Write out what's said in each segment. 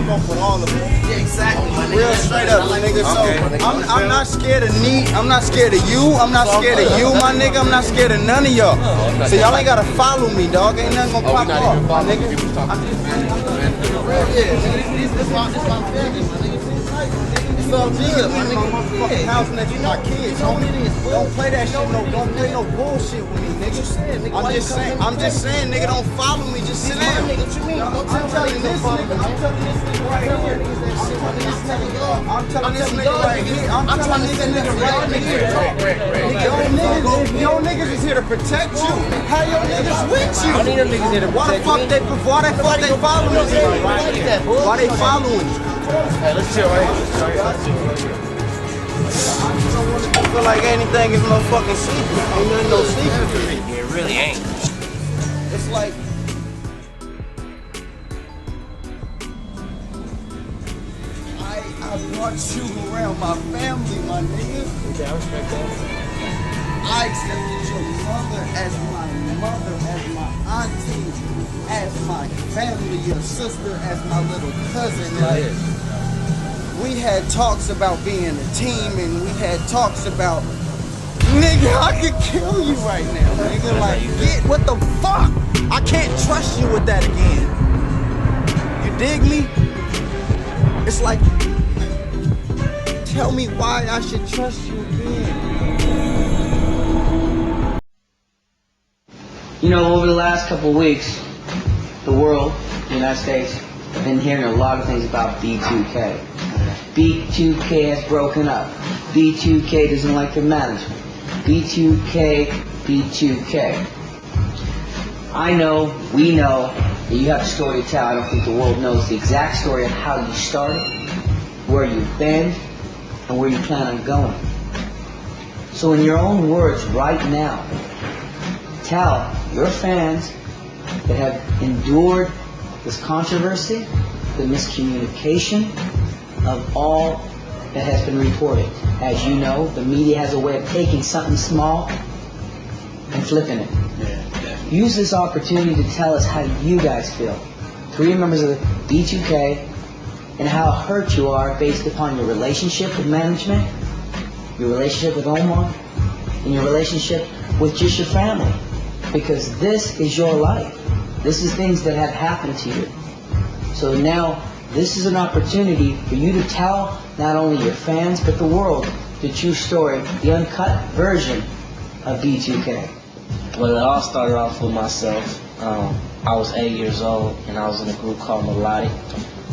fuck off with all of them. Yeah, exactly, my nigga. Real straight up, my nigga. So I'm not scared of I'm not scared of you. I'm not scared of you, my nigga. I'm not scared of none of y'all. So y'all ain't gotta follow me, dog. Ain't nothing gonna pop off, my nigga. So good, my nigga. Motherfucking house next to my kids, homie. Don't play that shit, don't play no bullshit with me, nigga. I'm just saying, nigga, don't follow me, just sit down. I'm telling this nigga right here. I'm telling this nigga right here. If your niggas is here to protect you, how your niggas with you? I need them niggas here to protect Why the fuck they following you? Why they following you? Hey, let's chill right here. I feel like anything is no fucking secret. Ain't nothing no secret to me. It really ain't. It's like I brought you around my family, my nigga. Okay, I respect that. I accepted your mother, as my auntie, as my family, your sister, as my little cousin. Like, we had talks about being a team, and we had talks about, nigga, I could kill you right now, nigga. Like, what the fuck? I can't trust you with that again. You dig me? It's like, tell me why I should trust you again. You know, over the last couple of weeks, the world, the United States, have been hearing a lot of things about B2K. B2K has broken up. B2K doesn't like their management. B2K, B2K. I know, we know, that you have a story to tell. I don't think the world knows the exact story of how you started, where you've been, and where you plan on going. So in your own words right now, tell your fans that have endured this controversy, the miscommunication of all that has been reported. As you know, the media has a way of taking something small and flipping it. Use this opportunity to tell us how you guys feel. 3 members of the B2K, and how hurt you are based upon your relationship with management, your relationship with Omar, and your relationship with just your family. Because this is your life. This is things that have happened to you. So now, this is an opportunity for you to tell not only your fans, but the world, the true story, the uncut version of B2K. Well, it all started off with myself. I was 8 years old, and I was in a group called Melodic,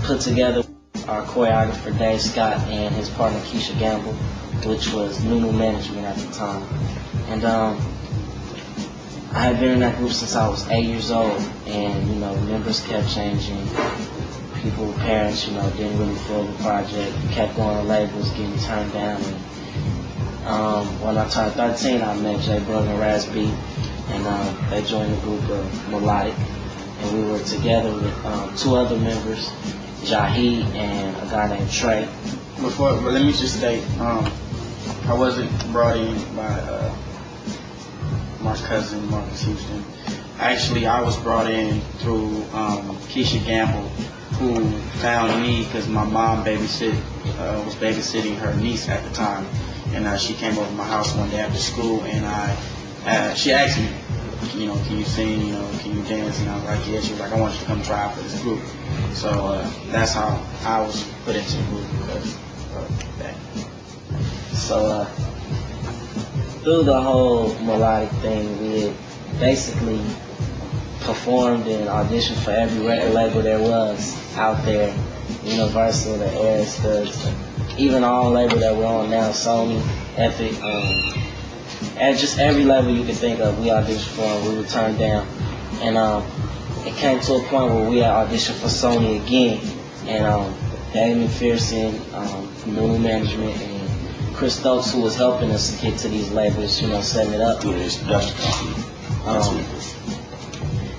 put together our choreographer Dave Scott and his partner Keisha Gamble, which was Nunu Management at the time. And I had been in that group since I was 8 years old, and you know, members kept changing. People, parents, you know, didn't really feel the project, kept going to labels, getting turned down. And when I turned 13, I met Jay Brugg and Raz B, and they joined the group of Melodic, and we were together with 2 other members, Jahi and a guy named Trey. But let me just state, I wasn't brought in by my cousin Marcus Houston. Actually, I was brought in through Keisha Gamble, who found me because my mom was babysitting her niece at the time, and she came over to my house one day after school, and she asked me, you know, can you sing, you know, can you dance? And I was like, yeah. She was like, I want you to come try out for this group. So that's how I was put into the group because of that. So through the whole Melodic thing, we had basically performed and auditioned for every record label there was out there, Universal, the Air Studs, even our own label that we're on now, Sony, Epic, and just every label you could think of, we auditioned for and we were turned down. And it came to a point where we had auditioned for Sony again, and Dave McPherson from Nunu Management and Chris Stokes, who was helping us get to these labels, setting it up,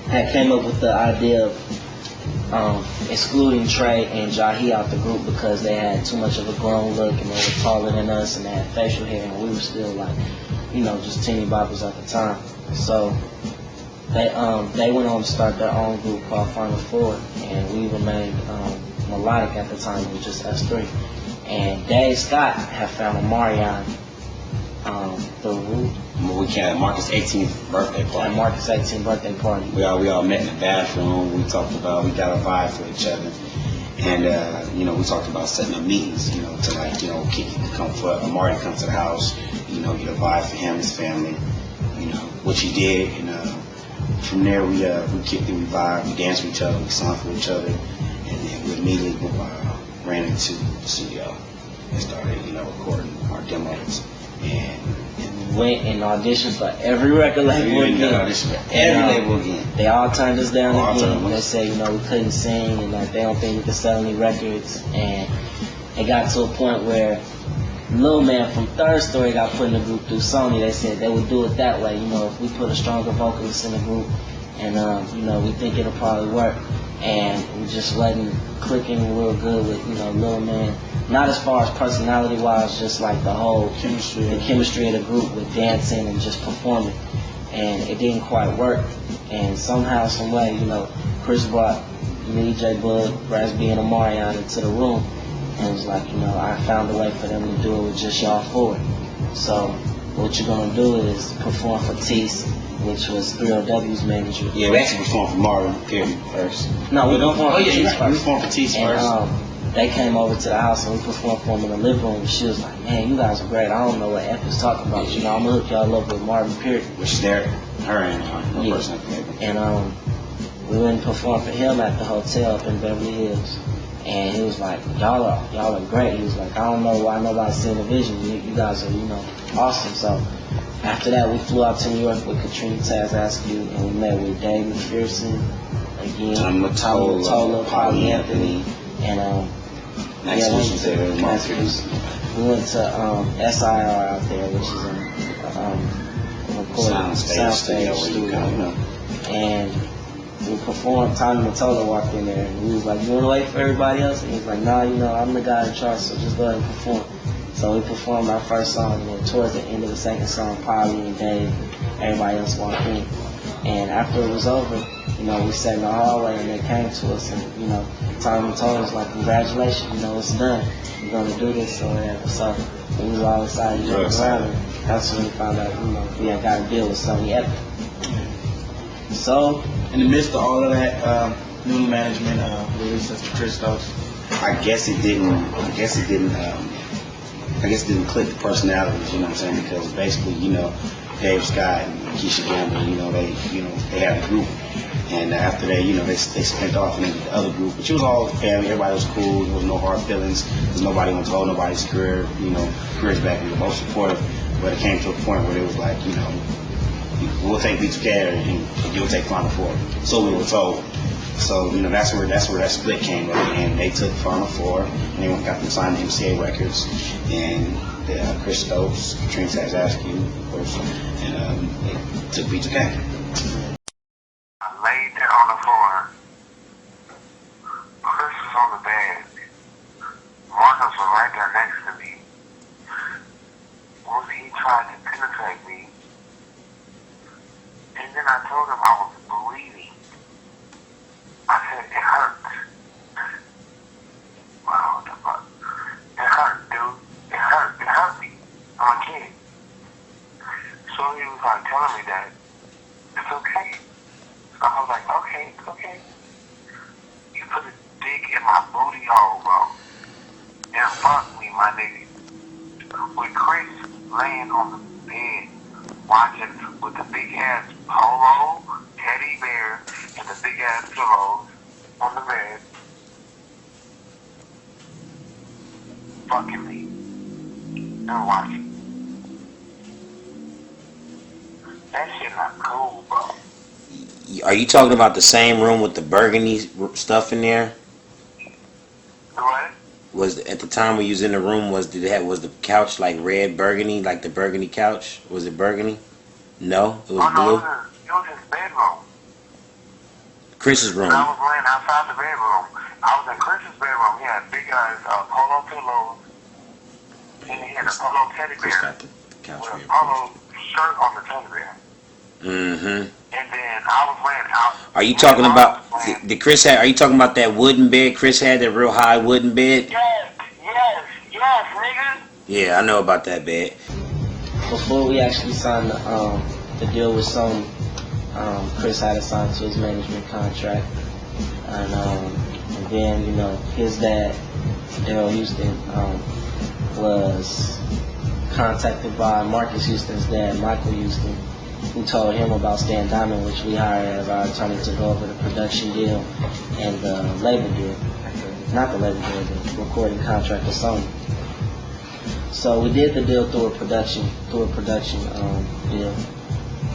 had came up with the idea of excluding Trey and Jahi out the group because they had too much of a grown look and they were taller than us and they had facial hair and we were still like, just teeny boppers at the time. So they went on to start their own group called Final Four, and we remained Melodic at the time. It was just us three. And Dave Scott had found Omarion through We had Marcus' 18th birthday at party. Marcus' 18th birthday party. We all met in the bathroom. We talked about, we got a vibe for each other. And, you know, we talked about setting up meetings, you know, to like, you know, come for Amari to come to the house, you know, get a vibe for him, his family, you know, which he did. And from there, we kicked it, we vibed, we danced with each other, we sung for each other. And then we immediately ran into the studio and started, you know, recording our demos. And Went and auditioned for every record label again. They all turned us down again. They said, you know, we couldn't sing and that they don't think we could sell any records. And it got to a point where Lil Man from Third Story got put in the group through Sony. They said they would do it that way, you know, if we put a stronger vocalist in the group. And, you know, we think it'll probably work. And we just wasn't clicking real good with, you know, Lil Man. Not as far as personality-wise, just like the whole chemistry of the group with dancing and just performing. And it didn't quite work. And somehow, some way, you know, Chris brought me, J Bug, Raz B, and Omarion into the room. And it was like, you know, I found a way for them to do it with just y'all four. So what you're going to do is perform for Tease, which was 3OW's manager. Yeah, we actually performed for Marvin Period first. No, we performed for Tease first. We performed for Tease first. They came over to the house and we performed for them in the living room. She was like, man, you guys are great. I don't know what F is talking about. You know, I'm going to hook y'all up with Marvin Period. Which is her and her person. And we went and performed for him at the hotel up in Beverly Hills. And he was like, y'all are great. He was like, I don't know why nobody's seeing the vision. You guys are, you know, awesome. So after that, we flew out to New York with Katrina Tazaskew, and we met with Dave McPherson, again, Tom Mottola, Polly Anthony, and we went to SIR out there, which is a recording soundstage studio. And we performed. Tommy Mottola walked in there and we was like, you want to wait for everybody else? And he was like, nah, you know, I'm the guy in charge, so just go ahead and perform. So we performed our first song, and then towards the end of the second song, Polly and Dave, everybody else walked in. And after it was over, you know, we sat in the hallway and they came to us and, you know, Tommy told us like, congratulations, you know, it's done. We're going to do this or whatever. So we was all excited to jump around, and that's when we found out, you know, we had got a deal with Sony Epic. So, in the midst of all of that, new management, releases to Christos. I guess it didn't click the personalities, you know what I'm saying? Because basically, you know, Dave Scott and Keisha Gamble, you know, they had a group. And after that, you know, they spent off into the other group. But it was all family, everybody was cool, there was no hard feelings, because nobody wanted to hold nobody's career, you know, careers back, we were most supportive. But it came to a point where it was like, you know, we'll take B2K and you'll take Final Four. So we were told. So, you know, that's where that split came up, and they took Final Four, and they got them signed to MCA Records, and Chris Stokes, Katrina Tazaskew, of course, and they took B2K. I laid there on the floor. Chris was on the bed. Marcus was right there next to me. Once he tried to penetrate me, and then I told him I was bleeding. I said, it hurts. Wow, what the fuck? It hurt, dude. It hurt. It hurt me. I'm a kid. So he was like telling me that it's okay. So I was like, okay, it's okay. You put a dick in my booty hole, bro. And fuck me, my nigga. With Chris laying on the bed, watching with the big ass polo, teddy bear, and the big ass pillows on the bed, fucking me, and watching. That shit not cool, bro. Are you talking about the same room with the burgundy stuff in there? What? Was at the time when you was in the room, was the couch like red burgundy, like the burgundy couch? Was it burgundy? No, it was blue. It was his bedroom. Chris's room. And I was laying outside the bedroom. I was in Chris's bedroom. He had big ass polo pillows, and he had a polo teddy Chris bear got the couch with a red. polo shirt on the teddy bear. Mm-hmm. And then I was laying out. Are you talking about the Chris had? Are you talking about that wooden bed Chris had, that real high wooden bed? Yes, nigga. Yeah, I know about that bed. Before we actually signed the deal with Sony, Chris had to sign to his management contract, and then his dad, Daryl Houston, was contacted by Marcus Houston's dad, Michael Houston, who told him about Stan Diamond, which we hired as our attorney to go over the production deal and the label deal. Not the label deal, the recording contract with Sony. So we did the deal through a production deal,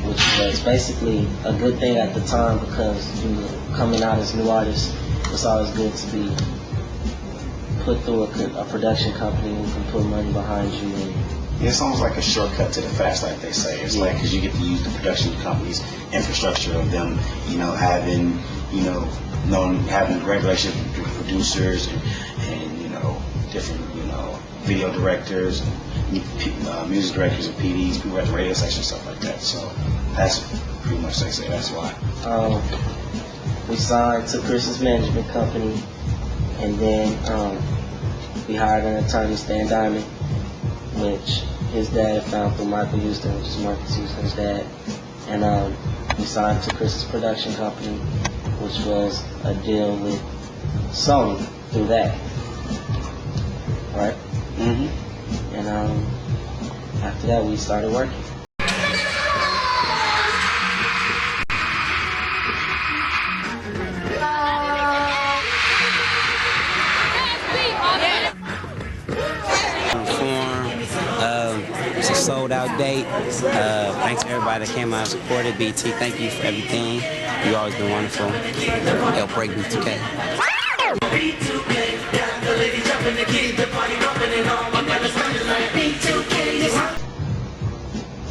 which was basically a good thing at the time because coming out as new artists, it's always good to be put through a production company who can put money behind you. It's almost like a shortcut to the fast, like they say. It's like because you get to use the production company's infrastructure of them, having, having great relationship with producers and different, video directors, and music directors and PDs, people at the radio station, stuff like that. So that's pretty much they say. That's why. We signed to Chris's management company, and then we hired an attorney, Stan Diamond, which his dad found through Michael Houston, which is Marcus Houston's dad. And we signed to Chris's production company, which was a deal with Sony through that. Right? Mm-hmm. And after that, we started working. It's a sold out date. Thanks to everybody that came out and supported. BT, thank you for everything. You've always been wonderful. Help break B2K.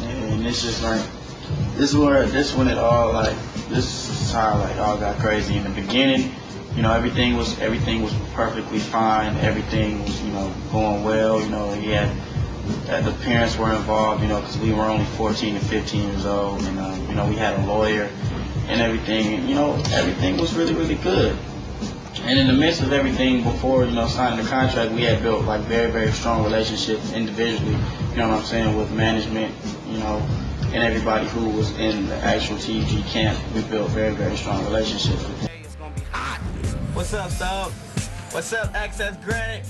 And it's just like, this when it all this is how all got crazy. In the beginning, everything was perfectly fine. Everything was, going well. The parents were involved, because we were only 14 and 15 years old, and we had a lawyer and everything, and everything was really, really good. And in the midst of everything, before signing the contract, we had built very, very strong relationships individually, with management, and everybody who was in the actual TG camp. We built very, very strong relationships with them. It's gonna be hot. What's up, dog? What's up, Access Granted?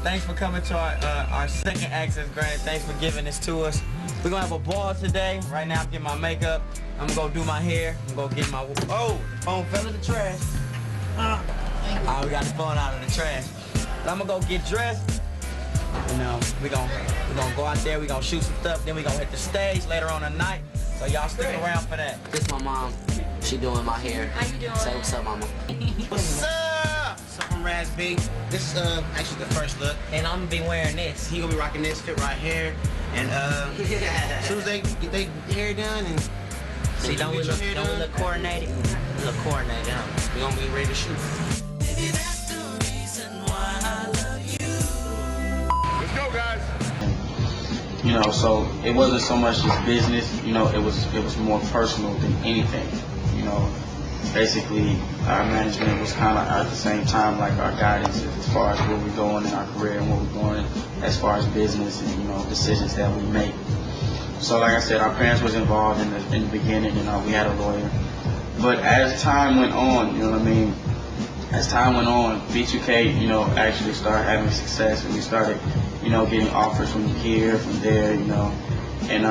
Thanks for coming to our second Access Granted. Thanks for giving this to us. We're gonna have a ball today. Right now I'm getting my makeup. I'm gonna go do my hair. I'm gonna get my, oh, the phone fell in the trash. We got the phone out of the trash. But I'm gonna go get dressed. We're gonna go out there, we're gonna shoot some stuff, then we're gonna hit the stage later on tonight. So y'all stick around for that. This my mom. She doing my hair. How you doing? Say what's up, mama. What's up? So I'm Raz B. This is actually the first look. And I'm gonna be wearing this. He gonna be rocking this fit right here. And as soon as they get their hair done and see, don't we look coordinated? We look coordinated, huh? we gonna be ready to shoot. Maybe that's the reason why I love you. Let's go, guys. So it wasn't so much just business, it was more personal than anything. Basically our management was kind of at the same time like our guidance as far as where we're going in our career and what we're going as far as business and decisions that we make. So like I said, our parents was involved in the beginning, we had a lawyer. But as time went on, as time went on, B2K, actually started having success, and we started, getting offers from here, from there, and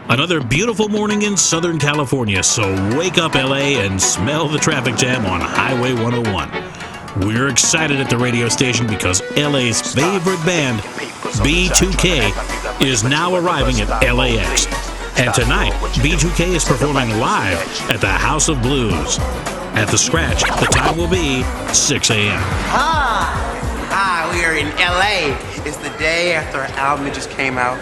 Another beautiful morning in Southern California, so wake up LA and smell the traffic jam on Highway 101. We're excited at the radio station because LA's favorite band, B2K, is now arriving at LAX. And tonight, B2K is performing live at the House of Blues. At the Scratch, the time will be 6 a.m. Hi, we are in LA. It's the day after our album just came out.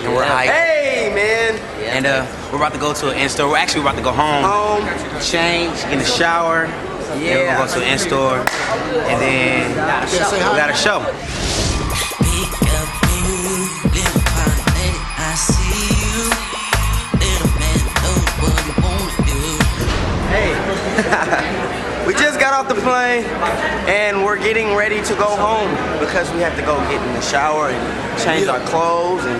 And we're hyped. Hey, man. And we're about to go to an in-store. We're actually about to go home, change, get in the shower. Yeah. We'll go to the in-store. And then we got a show. I see you. We just got off the plane and we're getting ready to go home because we have to go get in the shower and change our clothes and,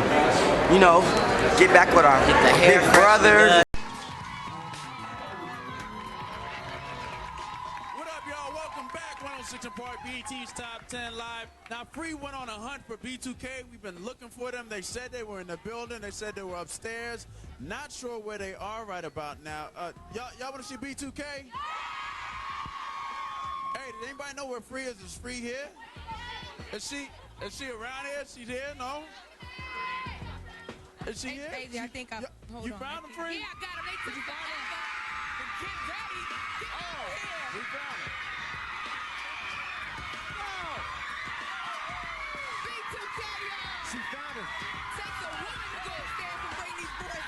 you know, get back with our big brothers. What up, y'all? Welcome back. 106 & Park, BET's Top 10 Live. Now, Free went on a hunt for B2K. We've been looking for them. They said they were in the building. They said they were upstairs. Not sure where they are right about now. Y'all want to see B2K? Hey, did anybody know where Free is? Is Free here? Is she around here? She's here? No? Is she here? Crazy. I think You found him, Free? Yeah, I got him. They took him. Get ready. Get over here. We found him. B2K, y'all. She found him. Takes a woman to go upstairs and bring these boys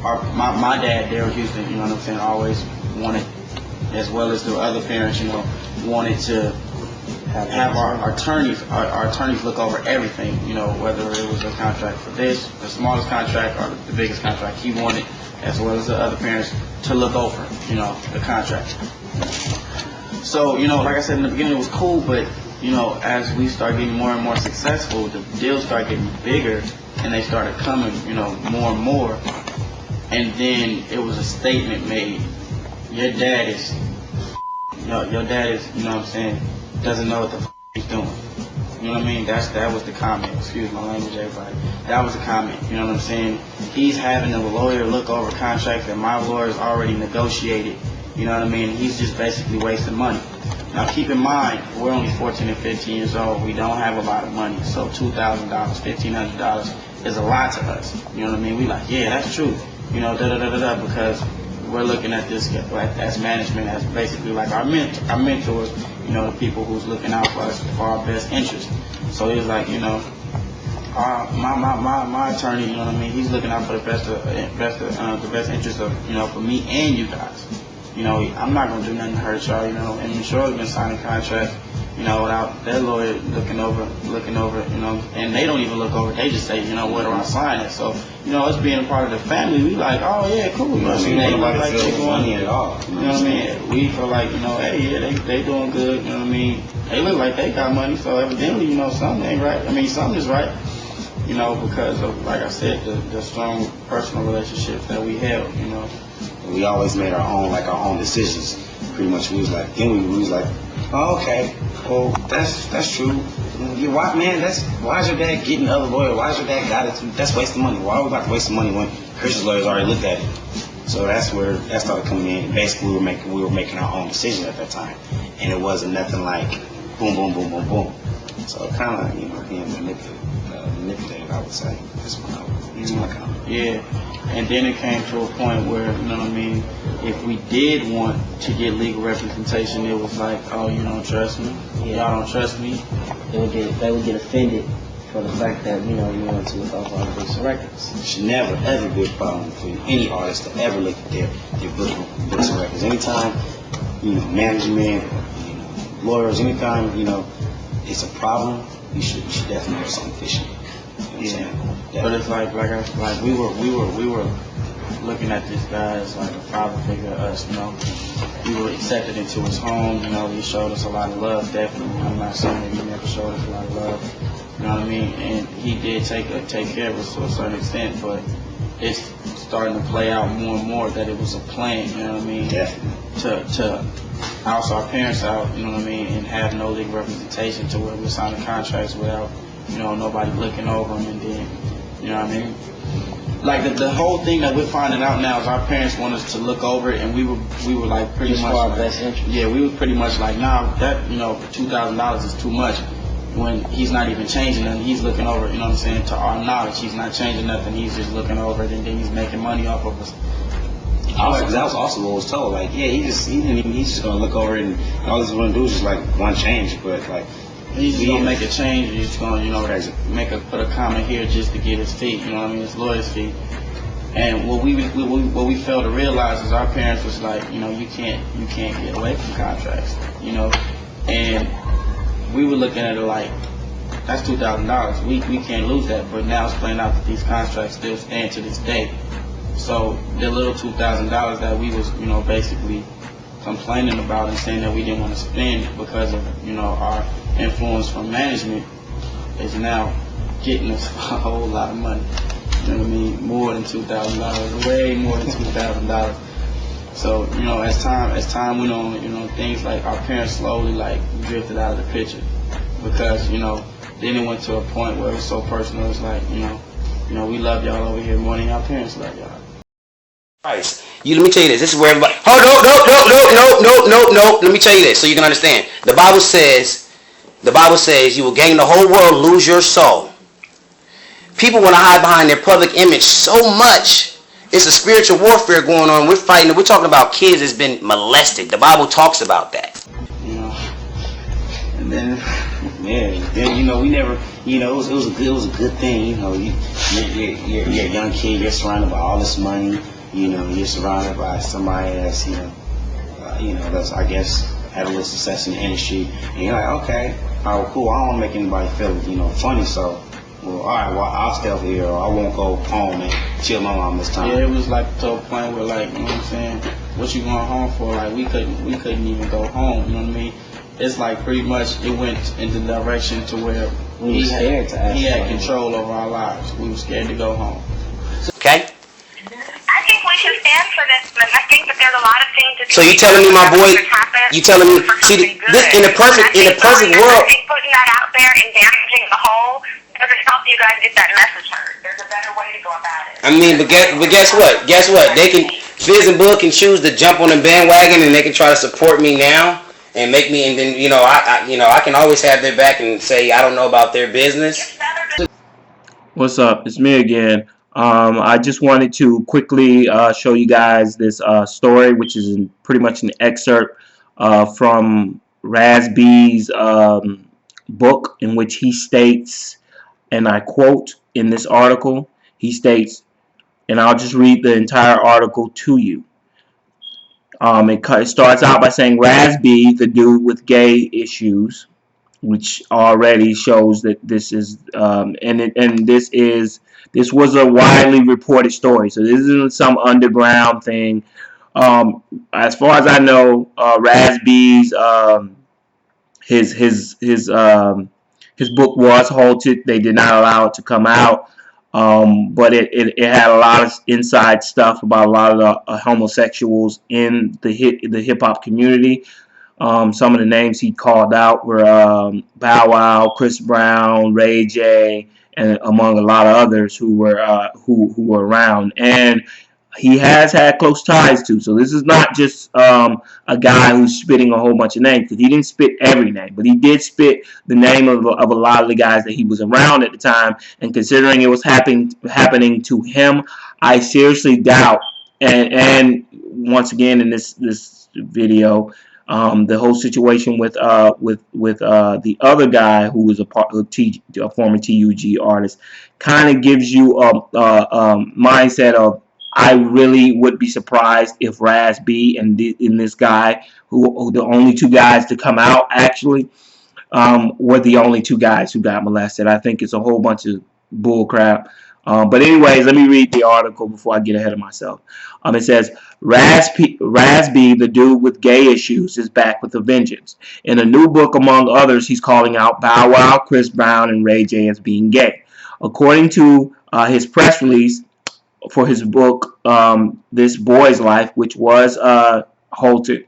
down. My dad, Daryl Houston, you know what I'm saying, always wanted, as well as the other parents, you know, wanted to have our attorneys look over everything, you know, whether it was a contract for this, the smallest contract or the biggest contract. He wanted, as well as the other parents, to look over, you know, the contract. So, you know, like I said in the beginning, it was cool, but, you know, as we start getting more and more successful, the deals start getting bigger, and they started coming, you know, more and more. And then it was a statement made. Your dad is, you know what I'm saying, doesn't know what the he's doing. You know what I mean? That was the comment. Excuse my language, everybody. That was the comment. You know what I'm saying? He's having a lawyer look over contracts that my lawyer's already negotiated. You know what I mean? He's just basically wasting money. Now keep in mind, we're only 14 and 15 years old. We don't have a lot of money. So $2,000, $1,500 is a lot to us. You know what I mean? We like, yeah, that's true. You know, because we're looking at this like as management, as basically like our mentors, you know, the people who's looking out for us for our best interest. So it was like, you know, my attorney, you know what I mean, he's looking out for the best interest of, you know, for me and you guys. You know, I'm not gonna do nothing to hurt y'all, you know, and I'm sure been signing contracts, you know, without their lawyer looking over, you know, and they don't even look over, they just say, you know, where do I sign it? So, you know, us being a part of the family, we like, oh yeah, cool, you know what I mean? They look like they doing money at all. You know what I mean? We feel like, you know, hey, yeah, they doing good, you know what I mean? They look like they got money, so evidently, you know, something ain't right. I mean, something is right, you know, because of, like I said, the strong personal relationships that we held, you know. We always made our own decisions. Pretty much, we was like, oh, okay, well, that's true. Why, man? Why is your dad getting the other lawyer? Why is your dad got it? That's wasting money. Why are we about to waste the money when Christian's lawyers already looked at it? So that's where that started coming in. Basically, we were making our own decisions at that time, and it wasn't nothing like boom, boom, boom, boom, boom. So it kind of, you know, being manipulated, I would say. That's my comment. Yeah. And then it came to a point where, you know what I mean, if we did want to get legal representation, it was like, oh, you don't trust me? Y'all don't trust me? They would get offended for the fact that, you know, you want to look over all the books and records. It should never, ever be a problem for any artist to ever look at their books and records. Anytime, you know, management, you know, lawyers, anytime, you know, it's a problem, you should definitely have something fishy. But it's like we were looking at this guy as like a father figure to us, you know. We were accepted into his home, you know. He showed us a lot of love, definitely. I'm not saying that he never showed us a lot of love, you know what I mean. And he did take care of us to a certain extent, but it's starting to play out more and more that it was a plan, you know what I mean. To house our parents out, you know what I mean, and have no legal representation to where we're signing contracts without, you know, nobody looking over them, and then, you know what I mean? Like the whole thing that we're finding out now is our parents want us to look over it, and we were like pretty much for our best interest. Yeah, we were pretty much like, nah, that, you know, $2,000 is too much. When he's not even changing nothing, he's looking over, you know what I'm saying, to our knowledge. He's not changing nothing, he's just looking over it, and then he's making money off of us. That was also what was told. Like, yeah, he's just gonna look over it, and all he's gonna do is just like one change, but like. He's just gonna make a change. He's just gonna, you know, put a comment here just to get his feet. You know what I mean? His lawyer's feet. And what we failed to realize is our parents was like, you know, you can't get away from contracts. You know, and we were looking at it like, that's $2,000. We can't lose that. But now it's playing out that these contracts still stand to this day. So the little $2,000 that we was, basically complaining about and saying that we didn't want to spend because of, our influence from management is now getting us a whole lot of money. You know what I mean? More than $2,000, way more than $2,000. So, as time went on, things like our parents slowly drifted out of the picture because, then it went to a point where it was so personal. It's like, we love y'all over here more than our parents love y'all. Christ. Let me tell you this. This is where everybody. Oh, no. Let me tell you this so you can understand. The Bible says you will gain the whole world, lose your soul. People want to hide behind their public image so much. It's a spiritual warfare going on. We're fighting. We're talking about kids that's been molested. The Bible talks about that. And then, we never, it was a good thing. You're a young kid. You're surrounded by all this money. You're surrounded by somebody that's, that's, I guess, had a little success in the industry. And you're like, okay, all right, cool. I don't want to make anybody feel, funny. So, well, all right, well, I'll stay over here, or I won't go home and chill my mom this time. Yeah, it was to a point where, you know what I'm saying? What you going home for? We couldn't even go home. You know what I mean? It's pretty much it went in the direction to where he had control over our lives. We were scared to go home. Okay. I think we should stand for this, but I think that there's a lot of things that. So you telling me, my boy? You telling me? See, this in the perfect world. I think putting that out there and damaging the whole doesn't help you guys get that message heard. There's a better way to go about it. I mean, but guess what? They can Fizz and Bug can choose to jump on the bandwagon, and they can try to support me now and make me, and then I can always have their back and say I don't know about their business. What's up? It's me again. I just wanted to quickly show you guys this story, which is pretty much an excerpt from Raz B's book, in which he states, and I quote in this article, he states, and I'll just read the entire article to you. It starts out by saying Raz B, the dude with gay issues, which already shows that this is this was a widely reported story. So this isn't some underground thing. As far as I know, Raz B's his book was halted. They did not allow it to come out. But it had a lot of inside stuff about a lot of the homosexuals in the hip hop community. Some of the names he called out were Bow Wow, Chris Brown, Ray J, and among a lot of others who were around. And he has had close ties to. So this is not just a guy who's spitting a whole bunch of names, because he didn't spit every name, but he did spit the name of a lot of the guys that he was around at the time. And considering it was happening to him, I seriously doubt. And once again in this video, the whole situation with the other guy who was a former TUG artist kind of gives you a mindset of, I really would be surprised if Raz B and this guy, who the only two guys to come out actually, were the only two guys who got molested. I think it's a whole bunch of bull crap. But anyways, let me read the article before I get ahead of myself. It says, Raz B, the dude with gay issues, is back with a vengeance. In a new book, among others, he's calling out Bow Wow, Chris Brown, and Ray J as being gay. According to his press release for his book, This Boy's Life, which was halted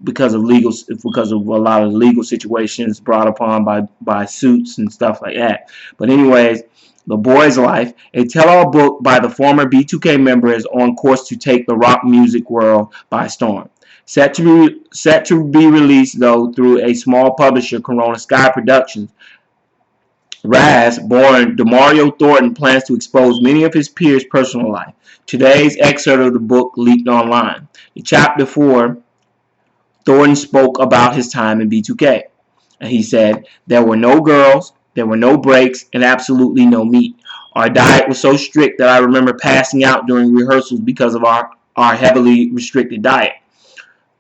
because of a lot of legal situations brought upon by suits and stuff like that. But anyways, The Boy's Life, a tell-all book by the former B2K member, is on course to take the rock music world by storm. Set to be released, though, through a small publisher, Corona Sky Productions. Raz, born Demario Thornton, plans to expose many of his peers' personal life. Today's excerpt of the book leaked online. In Chapter 4, Thornton spoke about his time in B2K. And he said, there were no girls, there were no breaks, and absolutely no meat. Our diet was so strict that I remember passing out during rehearsals because of our heavily restricted diet.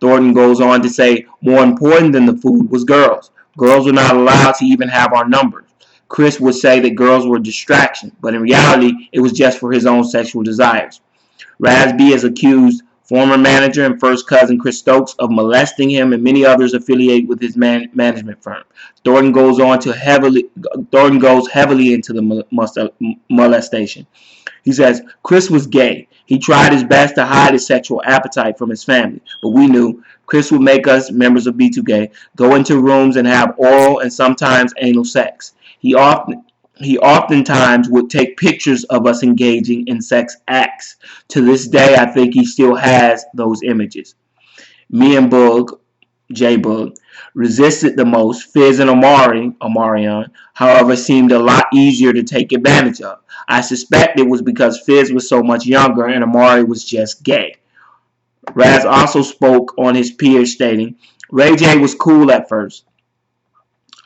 Thornton goes on to say, more important than the food was girls. Girls were not allowed to even have our numbers. Chris would say that girls were a distraction, but in reality, it was just for his own sexual desires. Raz B has accused former manager and first cousin Chris Stokes of molesting him and many others affiliated with his management firm. Thornton goes heavily into the molestation. He says, Chris was gay. He tried his best to hide his sexual appetite from his family, but we knew Chris would make us, members of B2K, go into rooms and have oral and sometimes anal sex. He oftentimes would take pictures of us engaging in sex acts. To this day, I think he still has those images. Me and J Boog, resisted the most. Fizz and Omarion, however, seemed a lot easier to take advantage of. I suspect it was because Fizz was so much younger and Amari was just gay. Raz also spoke on his peers, stating, Ray J was cool at first.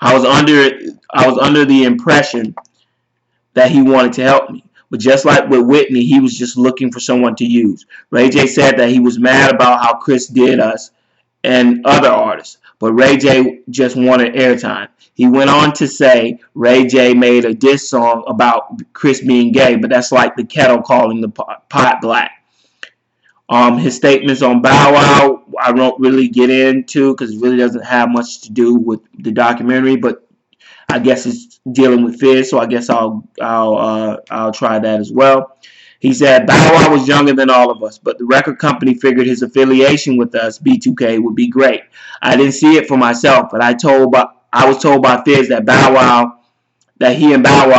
I was under the impression that he wanted to help me. But just like with Whitney, he was just looking for someone to use. Ray J said that he was mad about how Chris did us and other artists, but Ray J just wanted airtime. He went on to say Ray J made a diss song about Chris being gay, but that's like the kettle calling the pot black. His statements on Bow Wow, I won't really get into because it really doesn't have much to do with the documentary, but I guess it's dealing with Fizz, so I guess I'll try that as well. He said Bow Wow was younger than all of us, but the record company figured his affiliation with us, B2K, would be great. I didn't see it for myself, but I was told by Fizz that he and Bow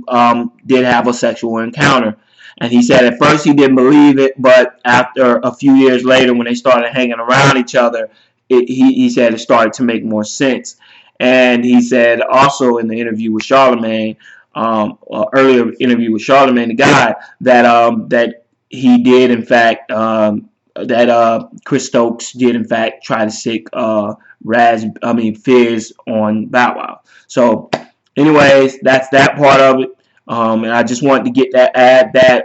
Wow did have a sexual encounter. And he said at first he didn't believe it, but after a few years later when they started hanging around each other, he said it started to make more sense. And he said also in the interview with Charlemagne, earlier interview with Charlemagne the God, that he did in fact, that Chris Stokes did in fact try to sick Fizz on Bow Wow. So anyways, that's that part of it. And I just wanted to add that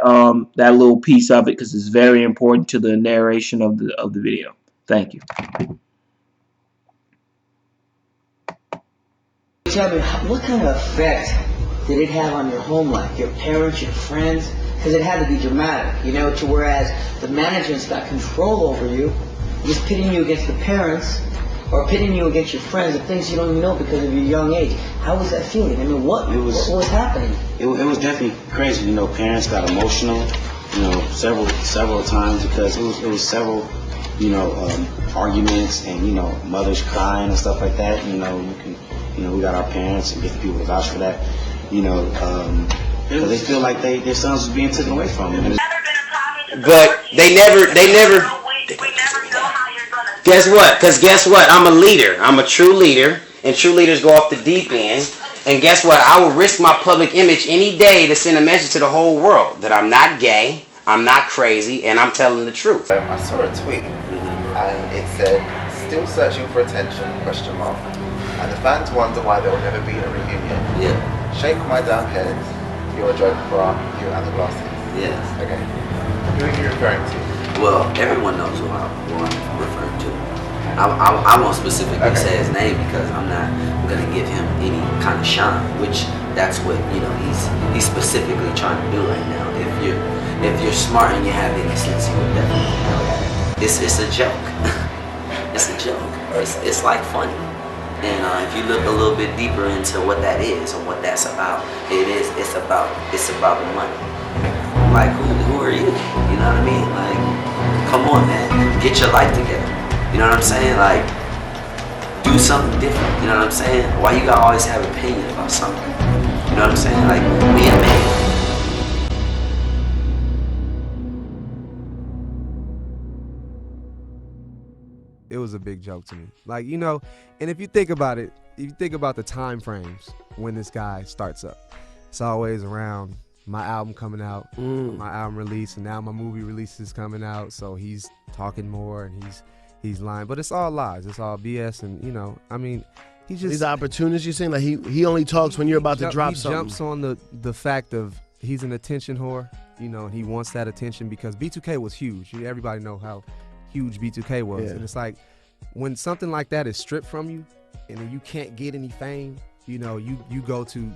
little piece of it because it's very important to the narration of the video. Thank you. Tell me, what kind of effect did it have on your home life, your parents, your friends? Because it had to be dramatic, to whereas the management's got control over you, just pitting you against the parents or pitting you against your friends, the things you don't even know because of your young age. How was that feeling? I mean, what was happening? It was definitely crazy. Parents got emotional, several times because it was several, arguments and, mothers crying and stuff like that. We got our parents and different people to vouch for that, because they feel like their sons was being taken away from them. But they never. Guess what? Because guess what? I'm a leader. I'm a true leader, and true leaders go off the deep end. And guess what? I will risk my public image any day to send a message to the whole world that I'm not gay, I'm not crazy, and I'm telling the truth. I saw a tweet, and it said, "Still searching for attention?" And the fans wonder why there will never be a reunion. Yeah. Shake my damn head. You're a joke, bra. You and the glasses. Yes. Okay. Who are you referring to? Well, everyone knows who I'm referring to. I won't specifically say his name because I'm not going to give him any kind of shine, which that's what he's specifically trying to do right now. If you're smart and you have any sense, you would definitely know that it's a joke. It's a joke. It's like funny. And if you look a little bit deeper into what that is or what that's about, it's about the money. Like who are you? You know what I mean? Like, come on, man, get your life together. You know what I'm saying? Like, do something different. You know what I'm saying? Why you gotta always have an opinion about something? You know what I'm saying? Like, be a man. It was a big joke to me. Like, and if you think about it, if you think about the time frames when this guy starts up, it's always around my album coming out, my album release, and now my movie release is coming out, so he's talking more and he's lying. But it's all lies. It's all BS, and he just... These opportunities, you're saying, like he only talks when you're about to drop something. He jumps on the fact of he's an attention whore, and he wants that attention because B2K was huge. Everybody know how huge B2K was. Yeah. And it's like when something like that is stripped from you and then you can't get any fame, you go to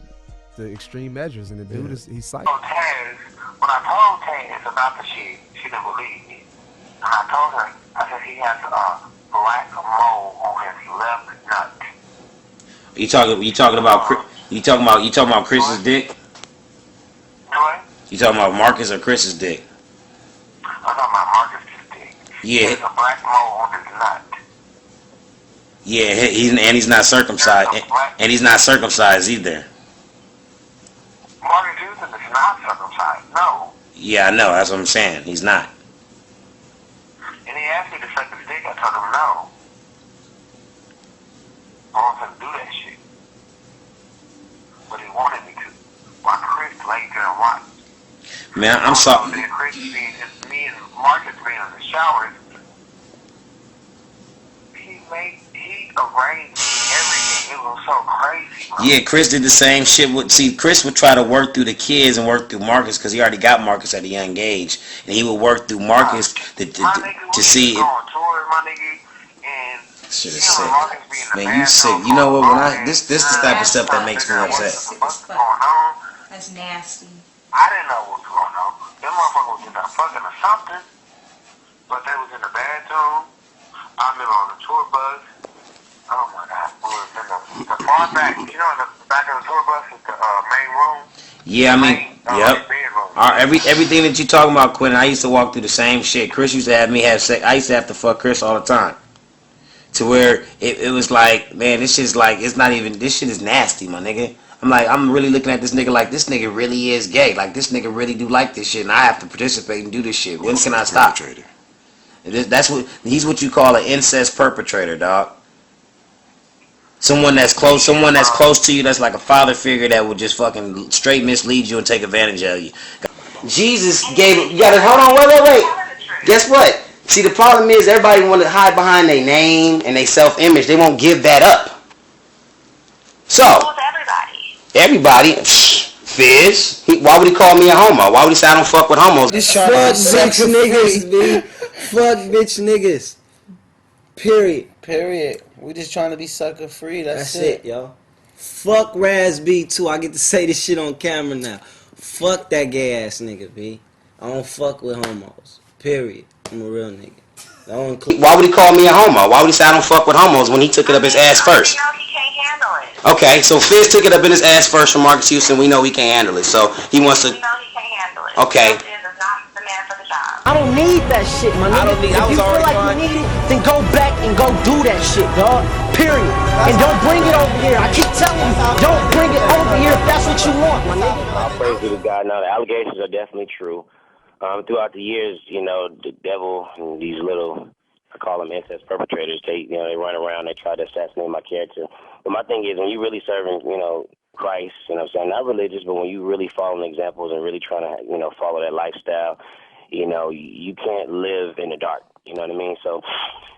to extreme measures, and the dude he's psycho. When I told Taz about the shit, she didn't believe me. And I told her, I said he has a black mole on his left nut. You talking about Chris's dick? What? You talking about Marcus or Chris's dick? I'm talking about Marcus's dick. Yeah. He has a black mole on his nut. Yeah, he's not circumcised, and he's not circumcised either. Marcus Houston is not circumcised. No. Yeah, I know. That's what I'm saying. He's not. And he asked me to suck his dick. I told him no. I wasn't gonna do that shit. But he wanted me to. While Chris laid there and watched. Man, I'm sorry. Then Chris being me and Marcus being in the showers. He arranged everything. It was so crazy, bro. Yeah, Chris did the same shit. Chris would try to work through the kids and work through Marcus because he already got Marcus at a young age, and he would work through Marcus to see it. Shit is sick. Man, you sick. You know what? This the type of stuff that makes me upset. That's nasty. I didn't know what was going on. Them motherfuckers was in there fucking or something, but they was in the bathroom. I remember on the tour bus. Oh my God, we was in the far back. You know, in the back of the tour bus is the main room. Yeah, I mean, everything that you talking about, Quentin, I used to walk through the same shit. Chris used to have me have sex. I used to have to fuck Chris all the time. To where it was like, man, this shit's like, it's not even, this shit is nasty, my nigga. I'm really looking at this nigga like, this nigga really is gay. Like, this nigga really do like this shit, and I have to participate and do this shit. When can I stop? He's what you call an incest perpetrator, dog. Someone that's close to you, that's like a father figure that would just fucking straight mislead you and take advantage of you. Jesus gave, you gotta, hold on, wait. Guess what? See, the problem is everybody want to hide behind their name and their self-image. They won't give that up. So, everybody, Fizz, why would he call me a homo? Why would he say I don't fuck with homos? Fuck bitch niggas, B. Fuck bitch niggas. Period. We just trying to be sucker free. That's it, yo. Fuck Raz B too. I get to say this shit on camera now. Fuck that gay ass nigga, B. I don't fuck with homos. Period. I'm a real nigga. Why would he call me a homo? Why would he say I don't fuck with homos when he took it up his ass first? Okay, so Fizz took it up in his ass first from Marcus Houston. We know he can't handle it, so he wants to. Okay. I don't need that shit, my nigga. If you feel like you need it, then go back and go do that shit, dog. Period. And don't bring it over here. I keep telling you, don't bring it over here if that's what you want, my nigga. I'll praise be to God. Now, the allegations are definitely true. Throughout the years, you know, the devil and these little, I call them incest perpetrators, they run around, they try to assassinate my character. But my thing is, when you really serving, Christ, what I'm saying, not religious, but when you really following examples and really trying to, follow that lifestyle, you can't live in the dark. You know what I mean? So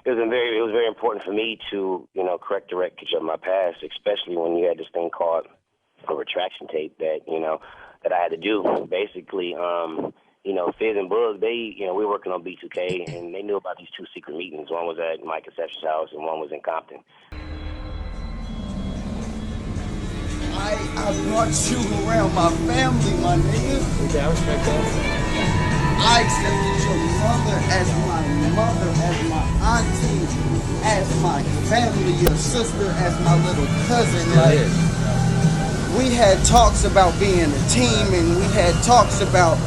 it was very important for me to, correct the wreckage of my past, especially when you had this thing called a retraction tape that, that I had to do. Basically, Fizz and Bug, we were working on B2K, and they knew about these two secret meetings. One was at Mike Conception's house, and one was in Compton. I brought you around my family, my nigga. Yeah, I respect that. I accepted your mother as my auntie, as my family, your sister, as my little cousin. We had talks about being a team, and we had talks about,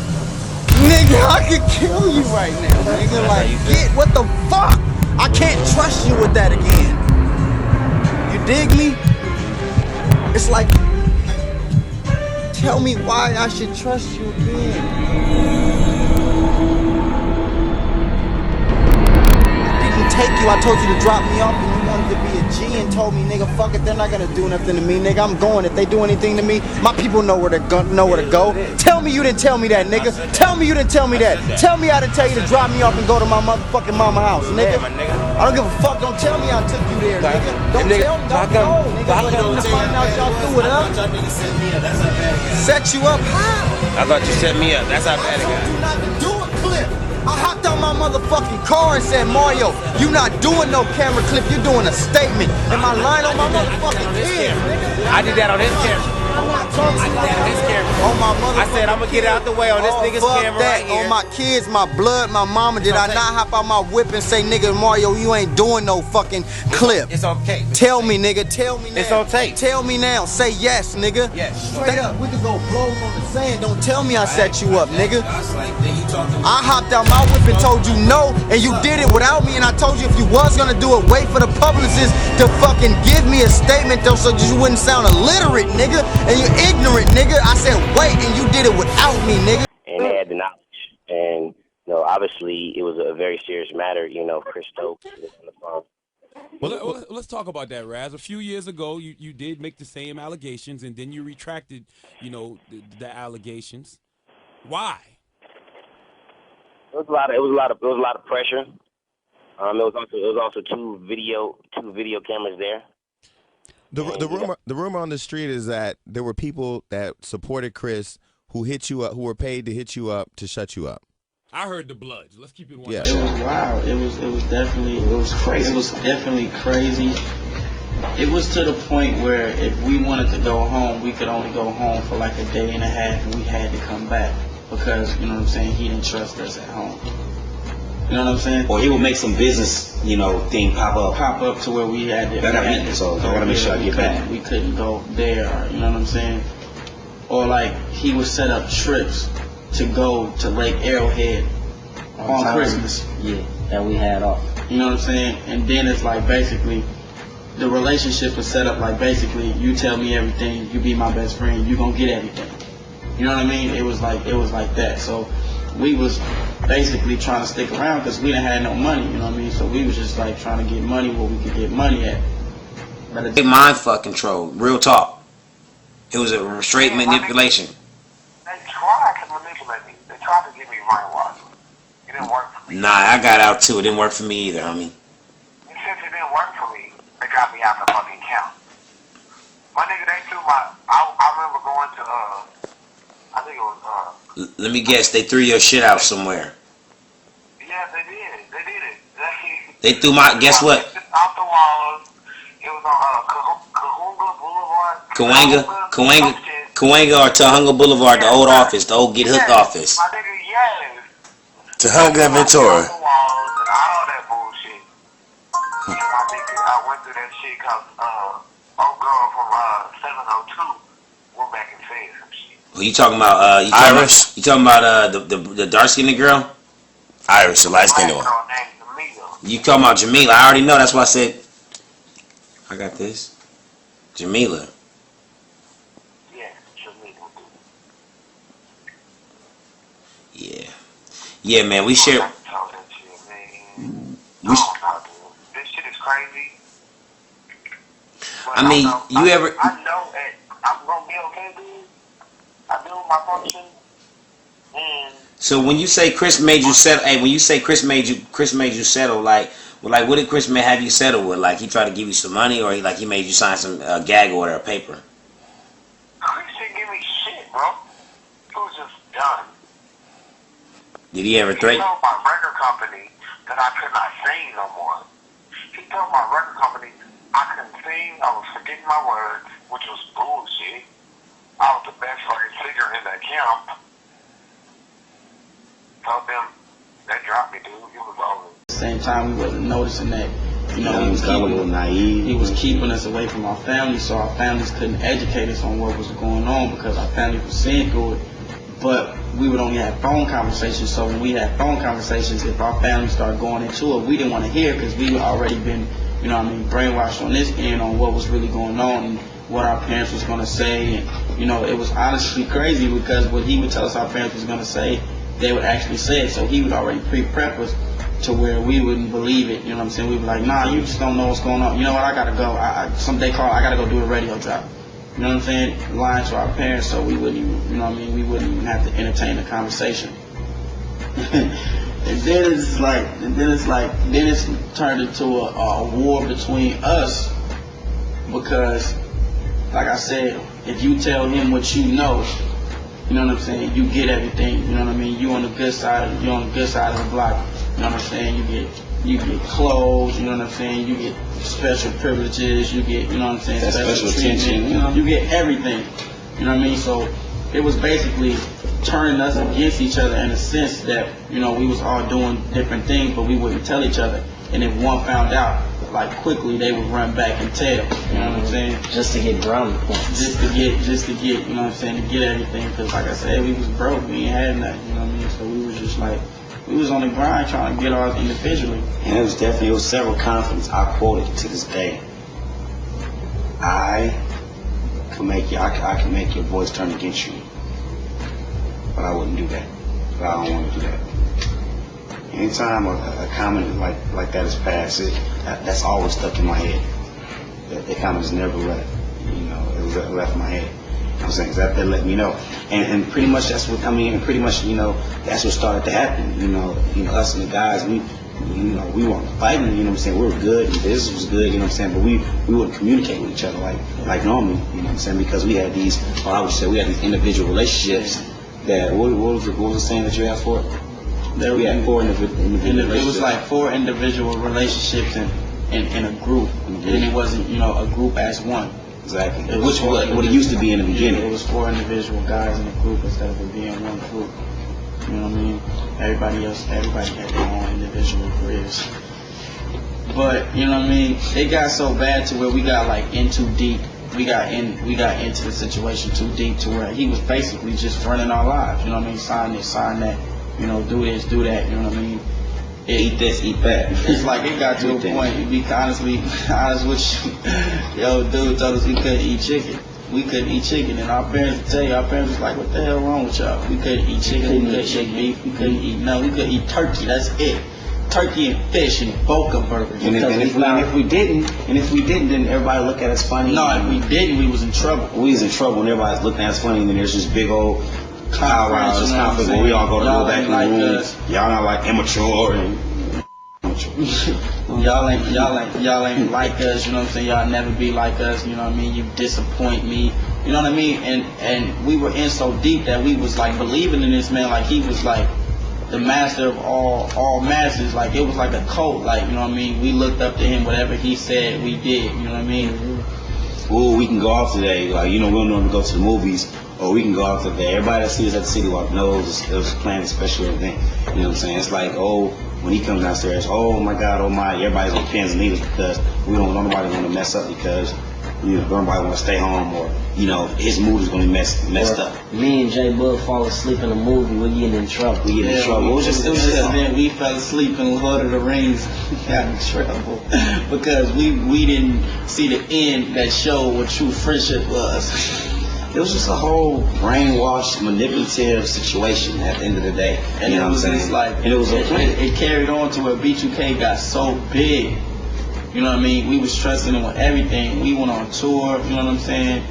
nigga, I could kill you right now, nigga. Like, what the fuck? I can't trust you with that again. You dig me? It's like, tell me why I should trust you again. I didn't take you. I told you to drop me off, and you wanted to be a G and told me, nigga, fuck it, they're not gonna do nothing to me, nigga. I'm going. If they do anything to me, my people know where to go. Tell me you didn't tell me that, nigga. Tell me you didn't tell me that. Tell me I didn't tell you to drop me off and go to my motherfucking mama house, nigga. I don't give a fuck. Don't tell me I took you there, nigga. Don't tell me. Don't know, nigga. But come to find out y'all threw it up. Set you up how? I thought you set me up. That's how bad it got. You not to do a clip. I hopped on my motherfucking car and said, Mario, you not doing no camera clip. You're doing a statement. Am I lying on my motherfucking kid, nigga? I did that on his camera. I'm not talk to me. On my mother. I said I'm gonna get out the way on this nigga's fuck camera that. right here. On my kids, my blood, my mama. Did I not hop out my whip and say, nigga, Mario, you ain't doing no fucking clip? It's okay. Tell me, nigga. Tell me now. It's on tape. Tell me now. Say yes, nigga. Yes. Straight up. We could go blows on the sand. Don't tell me I set you up, nigga. I hopped out my whip and told you no, and you did it without me. And I told you if you was gonna do it, wait for the publicist to fucking give me a statement though, so you wouldn't sound illiterate, nigga, and you ignorant, nigga. I said wait, and you did it without me, nigga. And they had the knowledge. And, obviously it was a very serious matter, Chris Stokes was on the phone. Well, let's talk about that, Raz. A few years ago, you did make the same allegations, and then you retracted, the allegations. Why? It was a lot of pressure. It was also two video cameras there. The rumor on the street is that there were people that supported Chris who hit you up, who were paid to hit you up to shut you up. I heard the Bloods. Let's keep it one. Yeah. It was wild. It was crazy. It was definitely crazy. It was to the point where if we wanted to go home, we could only go home for like a day and a half, and we had to come back because, he didn't trust us at home. You know what I'm saying? Or he would make some business, thing pop up to where we had to. So I gotta make sure I get back. We couldn't go there. You know what I'm saying? Or like he would set up trips to go to Lake Arrowhead on Christmas. Yeah, that we had off. You know what I'm saying? And then it's like basically the relationship was set up like basically you tell me everything, you be my best friend, you gonna get everything. You know what I mean? It was like that. So we was basically trying to stick around because we didn't have no money. You know what I mean? So we was just like trying to get money where we could get money at. Big mind fuck control. Real talk. It was a straight manipulation. They tried to manipulate me. They tried to get me brainwashed. It didn't work for me. Nah, I got out too. It didn't work for me either, homie. And since it didn't work for me, they got me out the fucking camp. My nigga, they threw my. I remember going to I think it was Let me guess. They threw your shit out somewhere. Yeah, they did. They did it. They threw my. Guess what? Off the walls. It was on Kahunga Boulevard. Cahuenga or Tahunga Boulevard, the old office, the old Get Hooked office. My nigga, yes. Tahunga Ventura. And all that bullshit. And my nigga, I went through that shit cause old girl from 702 went back and said some shit. Who you talking about? Iris? You talking about the dark skinned girl? Iris, the light skinned one. You talking about Jamila? I already know. That's why I said I got this. Jamila. Yeah. Yeah, man, we share. This shit is crazy. I mean, you ever. I know that I'm gonna be okay, dude. I do my function. And So when you say Chris made you settle, hey, when you say Chris made you settle, like what did Chris have you settle with? Like he tried to give you some money, or he made you sign some gag order or paper? Chris didn't give me shit, bro. It was just done. Did he ever He threaten? told my record company that I could not sing no more. He told my record company I couldn't sing, I was forgetting my words, which was bullshit. I was the best fucking singer in that camp. Told them, they dropped me, dude. It was over. At the same time, we wasn't noticing that, he was naive. He was keeping us away from our families, so our families couldn't educate us on what was going on because our families were seeing through it. But we would only have phone conversations, so when we had phone conversations, if our family started going into it, we didn't want to hear because we had already been, brainwashed on this end on what was really going on and what our parents was going to say. And, it was honestly crazy because what he would tell us our parents was going to say, they would actually say it. So he would already pre-prep us to where we wouldn't believe it. You know what I'm saying? We'd be like, nah, you just don't know what's going on. You know what? I got to go. I got to go do a radio drop. You know what I'm saying? Lying to our parents so we wouldn't even, we wouldn't even have to entertain the conversation. And then it's turned into a war between us because, like I said, if you tell him what you know what I'm saying, you get everything, you know what I mean? You're on the good side of the block, you know what I'm saying? You get clothes, you know what I'm saying? You get special privileges, you get, you know what I'm saying, That special treatment, attention, you get everything. You know what I mean? So it was basically turning us against each other in a sense that, you know, we was all doing different things, but we wouldn't tell each other. And if one found out, like quickly they would run back and tell. You know what I'm saying? Just to get brownie points. Just to get, you know what I'm saying, to get everything. Because like I said, we was broke, we ain't had nothing. You know what I mean? So we was just like, we was on the grind trying to get ours individually. And it was several conflicts. I quote it to this day. I can make your voice turn against you, but I wouldn't do that. But I don't want to do that. Anytime a comment like that is passed, that's always stuck in my head. That comment is never left. You know, it was left my head. I'm saying, 'cause that let me know, and pretty much that's what I mean. And pretty much, you know, that's what started to happen. You know, us and the guys, we weren't fighting. You know what I'm saying? We were good. The business was good. You know what I'm saying? But we wouldn't communicate with each other like normally. You know what I'm saying? Because we had these, or I would say, we had these individual relationships. That what was the saying that you had for it? We had 4 individual relationships. It was like 4 individual relationships in a group, and it wasn't, you know, a group as one. Exactly. Which what it used to be in the beginning. It was 4 individual guys in a group instead of it being one group. You know what I mean? Everybody had their own individual careers. But you know what I mean? It got so bad to where we got like in too deep. We got into the situation too deep to where he was basically just running our lives. You know what I mean? Sign this, sign that. You know, do this, do that. You know what I mean? Eat this, eat that. It's like it got to a point. To be honest with you, yo, dude told us we couldn't eat chicken. We couldn't eat chicken, and our parents would tell you, our parents was like, "What the hell wrong with y'all? We couldn't eat chicken. We couldn't eat beef. We couldn't eat no. We could eat turkey. That's it. Turkey and fish and boca burgers." And if we didn't, then everybody look at us funny. No, if we didn't, we was in trouble. We was in trouble, and everybody's looking at us funny, and then there's this big old conference where we all go back in the room. Y'all not like immature and y'all ain't like us. You know what I'm saying? Y'all never be like us. You know what I mean? You disappoint me. You know what I mean? And we were in so deep that we was like believing in this man, like he was like the master of all masters. Like it was like a cult. Like, you know what I mean? We looked up to him. Whatever he said, we did. You know what I mean? Ooh, we can go off today. Like, you know, we don't normally go to the movies, or we can go out today. Everybody that sees us at the City Walk knows it was planned a special event. You know what I'm saying? It's like, oh, when he comes downstairs, oh my God, oh my, everybody's on pins and needles because nobody want to mess up because, you know, nobody want to stay home, or, you know, his mood is going to be messed up. Me and J Bug fall asleep in a movie, we getting in trouble. It was just then we fell asleep in Lord of the Rings. We got in trouble because we didn't see the end that showed what true friendship was. It was just a whole brainwashed, manipulative situation at the end of the day. And you know it was what I'm just saying? like, and it was it carried on to where B2K got so big. You know what I mean? We was trusting him with everything. We went on tour, you know what I'm saying?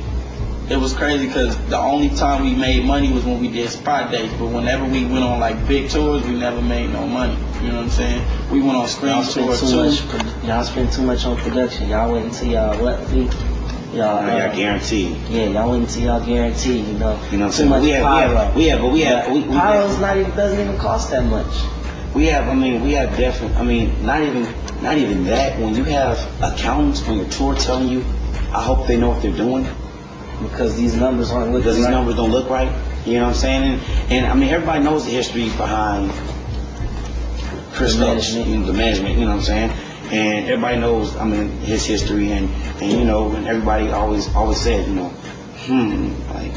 It was crazy because the only time we made money was when we did spot dates. But whenever we went on like big tours, we never made no money. You know what I'm saying? We went on screen tours too. Y'all spend too much on production. Y'all wait until y'all what fee? Y'all guaranteed. Yeah, y'all wait until y'all guaranteed. You know what I'm too saying? much pyro. Pyro's Pyro's doesn't even cost that much. We have definitely, not even that. When you have accountants on your tour telling you, I hope they know what they're doing. Because these numbers aren't looking Because these right. numbers don't look right. You know what I'm saying? And everybody knows the history behind Chris Stokes, the management, you know what I'm saying? And everybody knows, his history, and you know, and everybody always said, you know, like,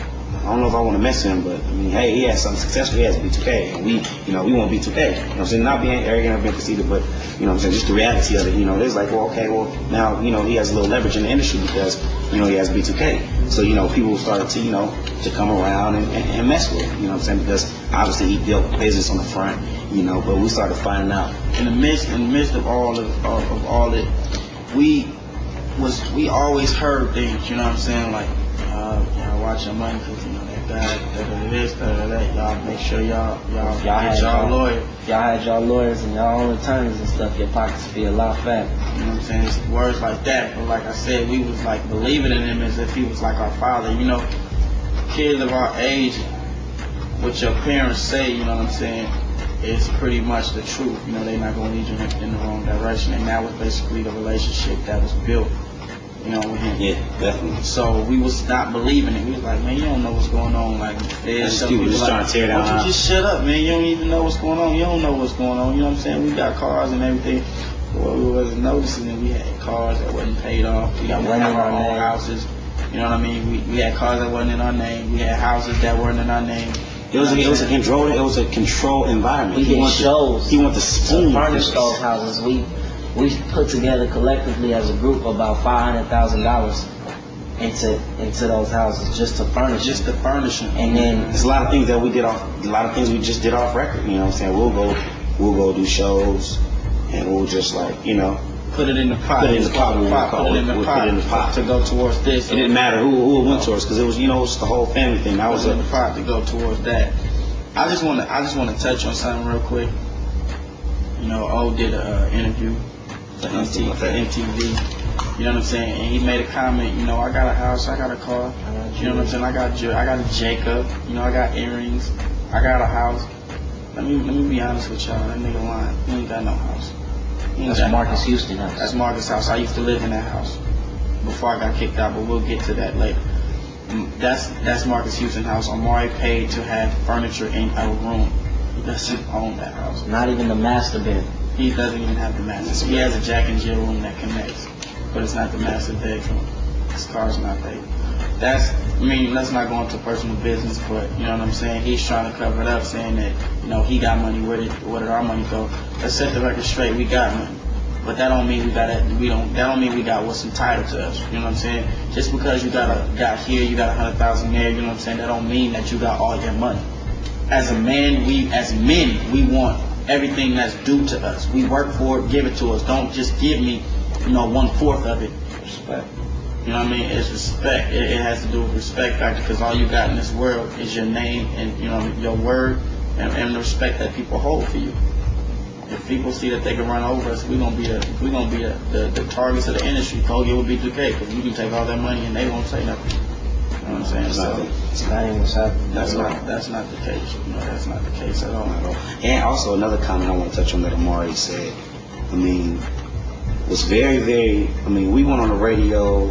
I don't know if I want to mess with him, but hey, he has something successful. He has B2K, and we want B2K. You know what I'm saying? Not being arrogant or being conceited, but you know what I'm saying, just the reality of it. You know, it's like, well, okay, well, now, you know, he has a little leverage in the industry because, you know, he has B2K. So, you know, people started to, you know, to come around and mess with him. You know what I'm saying? Because obviously he built business on the front, you know, but we started finding out. In the midst of all it, we always heard things, you know what I'm saying? Like, y'all watch your money because, you know, that guy, this, that, y'all make sure y'all get y'all lawyer. Y'all had y'all lawyers and y'all own attorneys and stuff, your pockets would be a lot fatter. You know what I'm saying? It's words like that. But like I said, we was like believing in him as if he was like our father. You know, kids of our age, what your parents say, you know what I'm saying, is pretty much the truth. You know, they're not going to lead you in the wrong direction. And that was basically the relationship that was built. you know, with him. Yeah, definitely. So we was not believing it. We was like, man, you don't know what's going on. Like, Just people just trying to tear down. Why don't you just shut up, man? You don't even know what's going on. You don't know what's going on. You know what I'm saying? We got cars and everything. Well, we wasn't noticing that we had cars that wasn't paid off. We got our own houses. You know what I mean? We had cars that wasn't in our name. We had houses that weren't in our name. It was a controlled environment. We did shows. He went to spoon furnish those houses. We put together collectively as a group about $500,000 into those houses just to furnish. Just to furnish them. And then there's a lot of things that we did off. A lot of things we just did off record. You know what I'm saying? We'll go do shows, and we'll just like put it in the pot. Put it in the pot. Put it in the pot to go towards this. It didn't matter who it went towards because it was it was the whole family thing. That was in the pot to go towards that. I just want to touch on something real quick. You know, O did an interview for MTV. You know what I'm saying? And he made a comment. You know, I got a house, I got a car. You know what I'm saying? I got a Jacob. You know, I got earrings. I got a house. Let me be honest with y'all. That nigga lying. He ain't got no house. That's Marcus Houston house. That's Marcus' house. I used to live in that house before I got kicked out, but we'll get to that later. That's Marcus Houston house. Amari paid to have furniture in a room. He doesn't own that house. Not even the master bed. He doesn't even have the master. He has a Jack and Jill room that connects, but it's not the master bedroom. His car's not paid. Let's not go into personal business, but you know what I'm saying? He's trying to cover it up, saying that, he got money. Where did our money go? Let's set the record straight. We got money. But that don't mean that don't mean we got what's entitled to us. You know what I'm saying? Just because you got here, you got 100,000 there, you know what I'm saying? That don't mean that you got all your money. As men, we want everything that's due to us. We work for it, give it to us. Don't just give me, 1/4 of it. Respect. You know what I mean? It's respect. It has to do with respect factor, because all you got in this world is your name and your word and the respect that people hold for you. If people see that they can run over us, we're gonna be the targets of the industry. Told you it would be B2K, because we can take all that money and they won't say nothing. You know what I'm saying? That's not the case. That's not the case at all. And also another comment I want to touch on that Amari said. Was very, very. We went on the radio.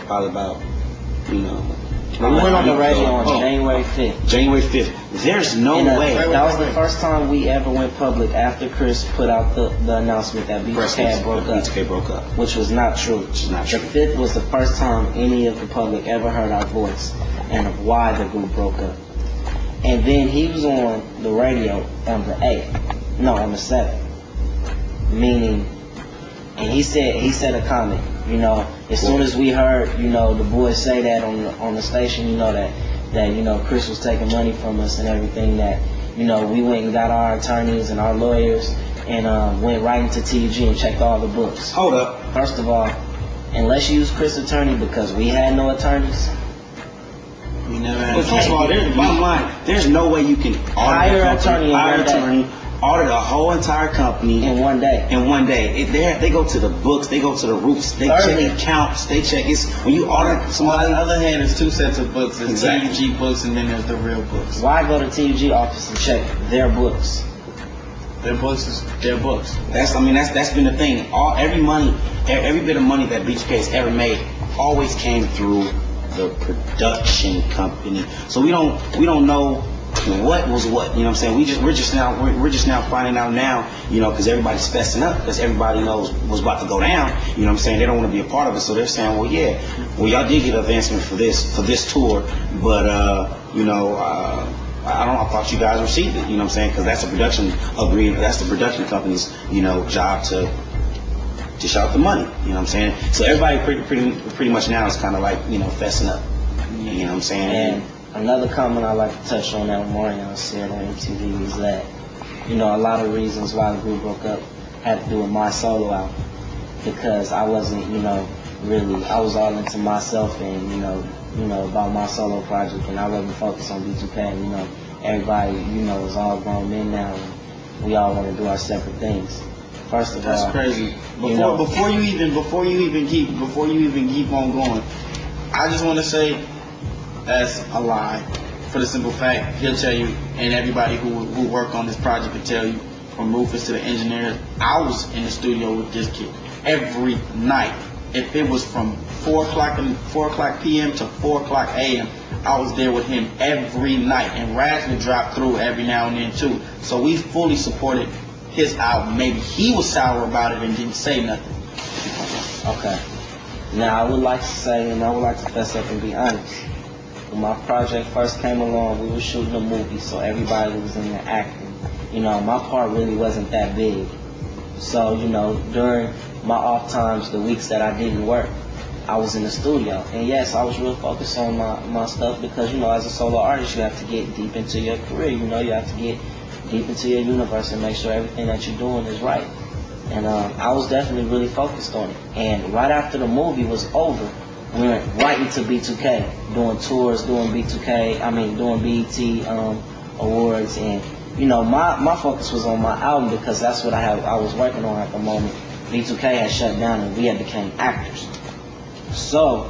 Probably about. We went on the radio on January 5th. January 5th. There's no way. That was the first time we ever went public after Chris put out the announcement that B2K broke up. Which was not true. The 5th was the first time any of the public ever heard our voice and of why the group broke up. And then he was on the radio on the 8th. No, on the 7th. Meaning, and he said a comment. As soon as we heard, the boys say that on the station, that Chris was taking money from us and everything, that, we went and got our attorneys and our lawyers and went right into TUG and checked all the books. Hold up. First of all, unless you use Chris' attorney, because we had no attorneys. We never had. But first of all, bottom line, there's no way you can hire an attorney audit a whole entire company in one day. They go to the books, they go to the roofs, they check accounts, they check. It's when you audit somebody. On the other hand, there's two sets of books. There's TUG books, and then there's the real books. Why go to TUG office and check their books? Their books is their books. That's been the thing. Every bit of money that B2K has ever made always came through the production company. So we don't know what was what, you know what I'm saying? We're just now finding out now, because everybody's fessing up, because everybody knows what's about to go down, you know what I'm saying? They don't want to be a part of it, so they're saying, well, y'all did get advancement for this tour, but I thought you guys received it, you know what I'm saying? Because that's a production agreement, that's the production company's, job to dish out the money, you know what I'm saying? So everybody pretty much now is kind of like, fessing up, you know what I'm saying? And another comment I'd like to touch on that Marion said on MTV is that, a lot of reasons why the group broke up had to do with my solo album. Because I wasn't, really, I was all into myself and, about my solo project, and I wasn't focused on B2K. And, everybody, is all grown men now, and we all want to do our separate things. First of all, that's crazy. Before you even keep on going, I just want to say, that's a lie. For the simple fact, he'll tell you, and everybody who worked on this project will tell you, from Rufus to the engineers, I was in the studio with this kid every night. If it was from 4 o'clock p.m. to 4 o'clock a.m. I was there with him every night, and Raz would drop through every now and then too. So we fully supported his album. Maybe he was sour about it and didn't say nothing. Okay. Now I would like to say, and I would like to fess up and be honest. When my project first came along, we were shooting a movie, so everybody was in there acting. You know, my part really wasn't that big. So, you know, during my off times, the weeks that I didn't work, I was in the studio. And yes, I was real focused on my stuff because, you know, as a solo artist, you have to get deep into your career. You know, you have to get deep into your universe and make sure everything that you're doing is right. And I was definitely really focused on it. And right after the movie was over, we went right into B2K, doing tours, doing doing BET awards. And, you know, my focus was on my album because that's what I was working on at the moment. B2K had shut down and we had became actors. So,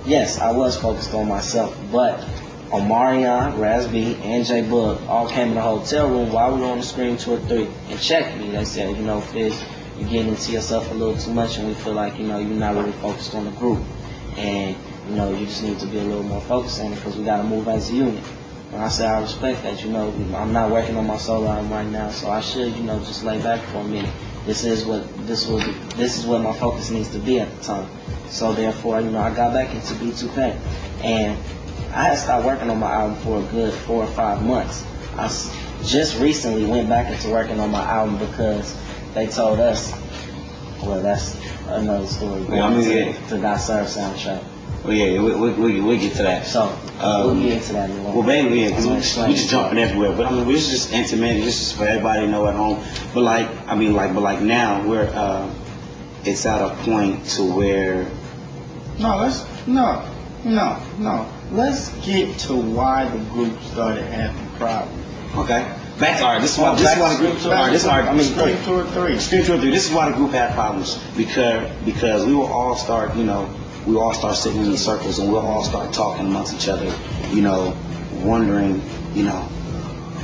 yes, I was focused on myself, but Omarion, Raz B, and J Bug all came in the hotel room while we were on the screen 2 or 3 and checked me. They said, you know, Fizz, you're getting into yourself a little too much and we feel like, you know, you're not really focused on the group. And, you know, you just need to be a little more focused on it because we got to move as a unit. And I said, I respect that, you know, I'm not working on my solo album right now, so I should, you know, just lay back for a minute. This is what my focus needs to be at the time. So therefore, you know, I got back into B2K. And I had stopped working on my album for a good 4 or 5 months. I just recently went back into working on my album because they told us, well, that's another story. To Got Served soundtrack. Well, yeah, we'll get to that. So, we'll get into that in a Well, basically, yeah, because we just jumping everywhere. But I mean, this is just intimate. This is for everybody to know at home. But like now, we're it's at a point to where Let's get to why the group started having problems. Okay. This is why the group. Stream 2 or 3. This is why the group had problems because we will all start, you know, we all start sitting in circles and we'll all start talking amongst each other, you know, wondering, you know,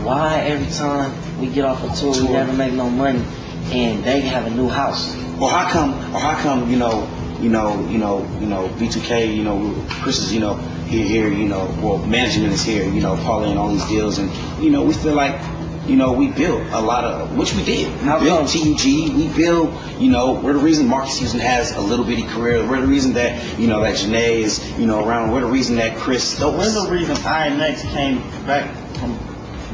why every time we get off a tour we never make no money and they have a new house. Or how come, you know, B2K, you know, Chris is, you know, here, you know, well, management is here, you know, parlaying all these deals, and, you know, we feel like, you know, we built a lot of, which we did. We built TUG, we built, you know, we're the reason Marcus Houston has a little bitty career. We're the reason that, you know, that Janae is, you know, around. We're the reason that Chris Stokes. We're the reason INX came back from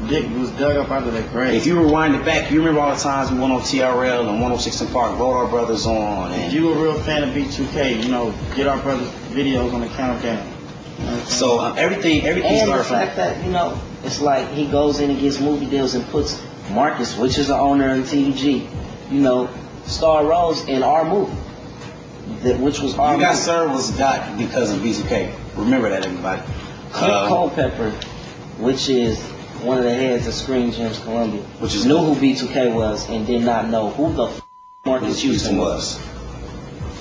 Dick was dug up out of that grave. If you rewind it back, you remember all the times we went on TRL and 106 and Park, Rolled Our Brothers on. And if you a real fan of B2K, you know, get Our Brothers videos on the countdown. You know so everything and the fact that, you know, it's like he goes in and gets movie deals and puts Marcus, which is the owner of TUG, you know, star roles in our movie, which was our You movie. Got Served was got because of B2K. Remember that, everybody. Clint Culpepper, which is one of the heads of Screen Gems Columbia, knew who B2K was and did not know who the Marcus Houston was.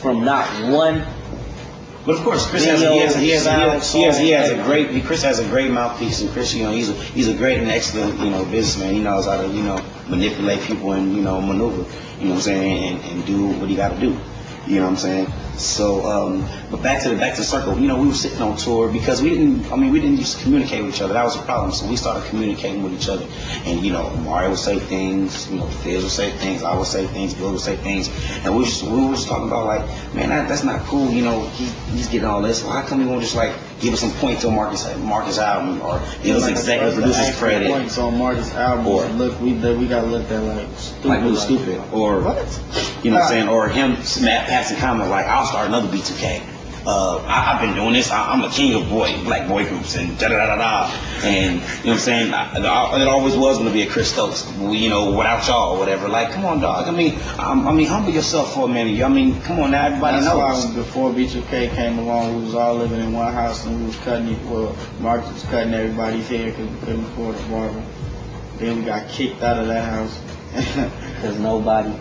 From not one. But of course, Chris has a great mouthpiece, and Chris, you know, he's a great and excellent, you know, businessman. He knows how to, you know, manipulate people and, you know, maneuver, you know what I'm saying, and do what he got to do. You know what I'm saying? So, but back to the circle. You know, we were sitting on tour because we didn't used to communicate with each other. That was a problem. So we started communicating with each other. And, you know, Mario would say things, you know, Fizz would say things, I would say things, Bill would say things. And we were just talking about, like, man, that's not cool. You know, he's getting all this. Well, how come he won't just, like, give us some points on Marcus album or give us executive producer's credit? Points on Marcus album. Or look, we got looked at like stupid. Like we were stupid. Or, you know what I'm saying? Or him passing comment like, I'll start another B2K. I've been doing this. I'm the king of black boy groups and da da da da da. And you know what I'm saying? It always was going to be a Chris Stokes. You know, without y'all or whatever. Like, come on, dog. I mean, humble yourself for a minute. I mean, come on now. Everybody knows. Why before B2K came along, we was all living in one house and we was cutting. Well, Marcus was cutting everybody's hair because we couldn't afford a barber. Then we got kicked out of that house because nobody,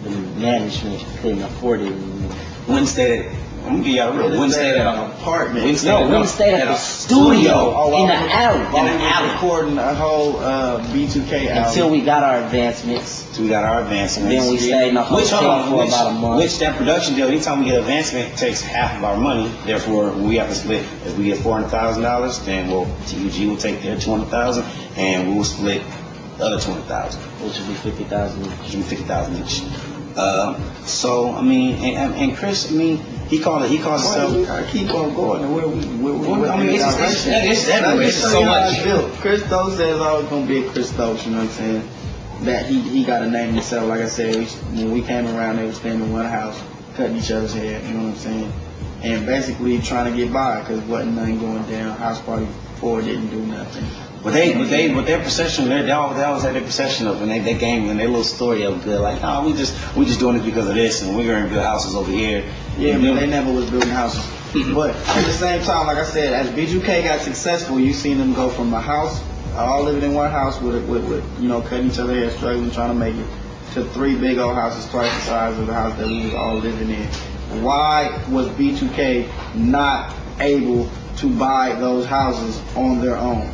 the management, couldn't afford it anymore. Wednesday. I'm gonna give y'all a real. Wouldn't stay at an apartment. We stayed at the studio in the alley. While we were recording a whole B2K album. Until we got our advancements. Then we stayed in a hotel for about a month. Which that production deal, anytime we get advancement, it takes half of our money. Therefore, we have to split. If we get $400,000, then TUG will take their $200,000, and we will split the other $200,000, which would be $50,000 each. Which would be $50,000 each. So I mean, and Chris, I mean, he calls himself. We gotta keep on going. I mean, it's everywhere. It's so much. Chris Stokes says always gonna be a Chris Stokes. You know what I'm saying? That he got a name himself. Like I said, when we came around, they were staying in one house, cutting each other's hair. You know what I'm saying? And basically trying to get by because wasn't nothing going down. House Party 4 didn't do nothing. But their perception, they always had their perception of, and they game and their little story of good, like, no, we just doing it because of this, and we're gonna build houses over here. Yeah, but they never was building houses. But at the same time, like I said, as B2K got successful, you seen them go from a house, all living in one house with you know, cutting each other hair, struggling, trying to make it, to 3 big old houses, twice the size of the house that we was all living in. Why was B2K not able to buy those houses on their own?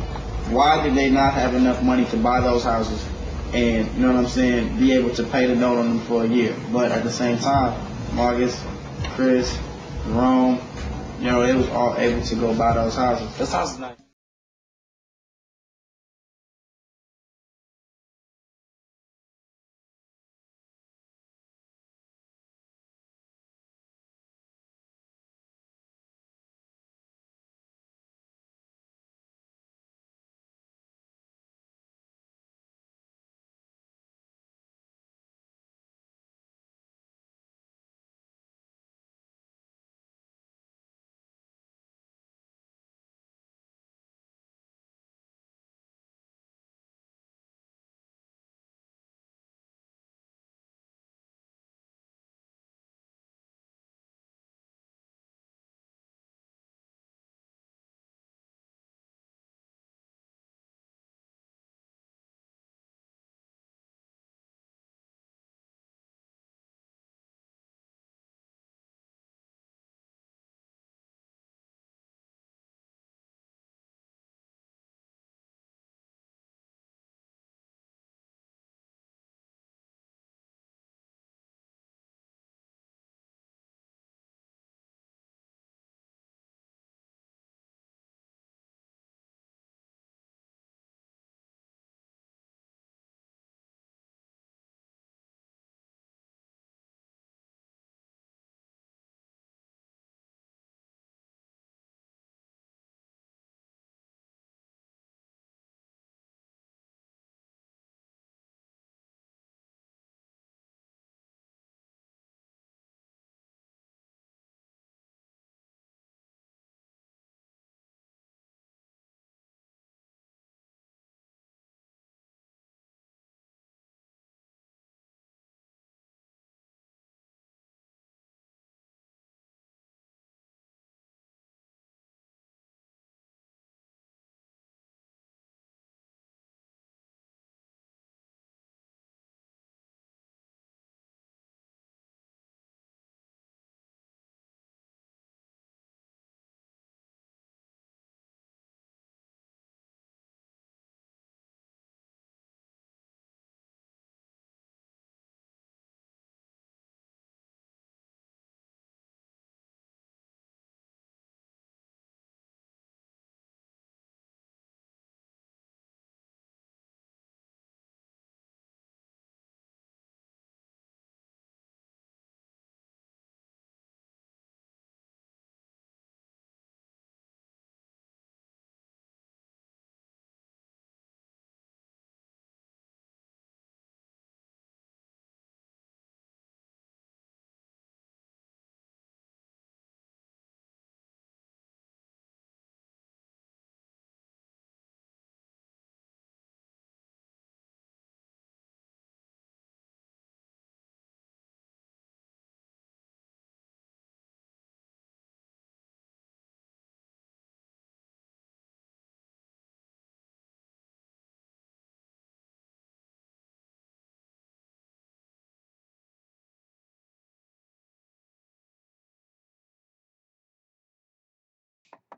Why did they not have enough money to buy those houses and, you know what I'm saying, be able to pay the note on them for a year? But at the same time, Marcus, Chris, Jerome, you know, they was all able to go buy those houses. Those houses nice.